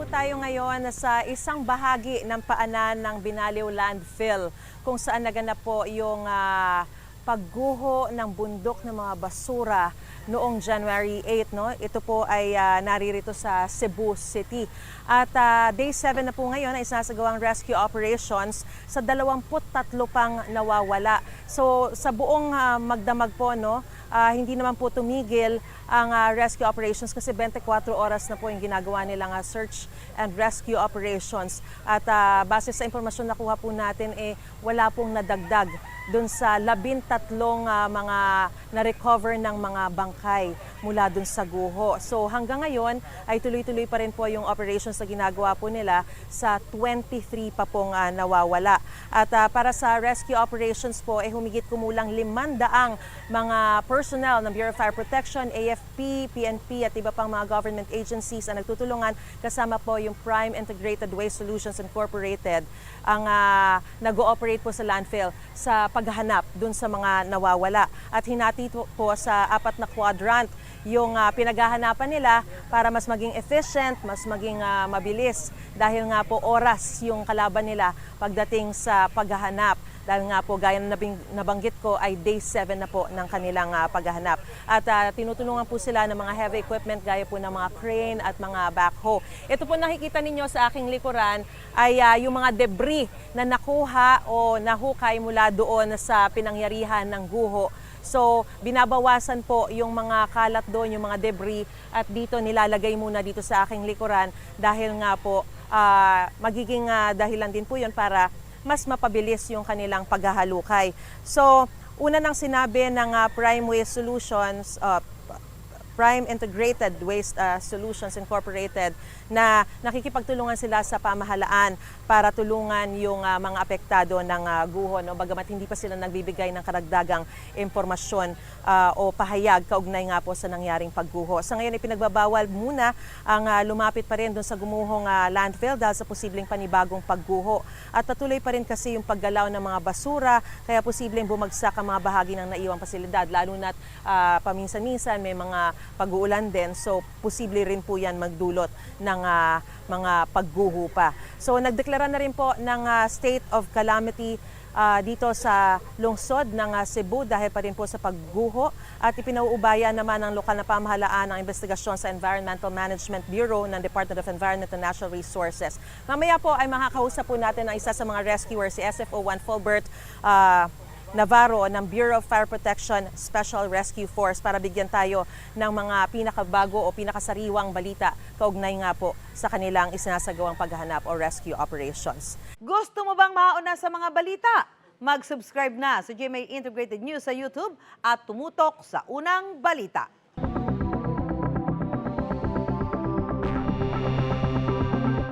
po tayo ngayon sa isang bahagi ng paanan ng Binaliw Landfill kung saan naganap po yung pagguho ng bundok ng mga basura noong January 8. No? Ito po ay naririto sa Cebu City. At day 7 na po ngayon ay sinasagawang rescue operations sa 23 pang nawawala. So sa buong magdamag po, no, hindi naman po tumigil ang rescue operations kasi 24 oras na po yung ginagawa nilang search and rescue operations. At base sa impormasyon na kuha po natin, wala pong nadagdag dun sa 13 mga na-recover ng mga bangkay mula dun sa guho. So hanggang ngayon ay tuloy-tuloy pa rin po yung operations na ginagawa po nila sa 23 pa pong nawawala. At para sa rescue operations po, humigit kumulang 500 mga personnel ng Bureau of Fire Protection, AFP, PNP at iba pang mga government agencies ang nagtutulungan, kasama po yung Prime Integrated Waste Solutions Incorporated ang nag-ooperate po sa landfill sa paghahanap dun sa mga nawawala. At hinati po sa 4 na quadrant yung pinaghahanapan nila para mas maging efficient, mas maging mabilis dahil nga po oras yung kalaban nila pagdating sa paghahanap. Dahil nga po, gaya na nabanggit ko, ay day 7 na po ng kanilang paghahanap. At tinutulungan po sila ng mga heavy equipment gaya po ng mga crane at mga backhoe. Ito po nakikita ninyo sa aking likuran ay yung mga debris na nakuha o nahukay mula doon sa pinangyarihan ng guho. So, binabawasan po yung mga kalat doon, yung mga debris, at dito nilalagay muna dito sa aking likuran dahil nga po magiging dahilan din po yun para mas mapabilis yung kanilang paghahalukay. So, una nang sinabi ng Prime Waste Solutions, Prime Integrated Waste Solutions Incorporated na nakikipagtulungan sila sa pamahalaan para tulungan yung mga apektado ng guho, no? Bagamat hindi pa sila nagbibigay ng karagdagang impormasyon o pahayag kaugnay nga po sa nangyaring pagguho. Sa ngayon, ipinagbabawal muna ang lumapit pa rin doon sa gumuhong landfill dahil sa posibleng panibagong pagguho. At patuloy pa rin kasi yung paggalaw ng mga basura, kaya posibleng bumagsak ang mga bahagi ng naiwang pasilidad, lalo na't paminsan-minsan may mga pag-uulan din, so posible rin po yan magdulot ng mga pagguho pa. So nagdeklara na rin po ng state of calamity dito sa lungsod ng Cebu dahil pa rin po sa pagguho, at ipinauubaya naman ng lokal na pamahalaan ang investigasyon sa Environmental Management Bureau ng Department of Environment and Natural Resources. Mamaya po ay makakausap po natin ang isa sa mga rescuers, si SFO1 Fulbert Navarro ng Bureau of Fire Protection Special Rescue Force, para bigyan tayo ng mga pinakabago o pinakasariwang balita kaugnay nga po sa kanilang isinasagawang paghahanap o rescue operations. Gusto mo bang mauna sa mga balita? Mag-subscribe na sa GMA Integrated News sa YouTube at tumutok sa unang balita.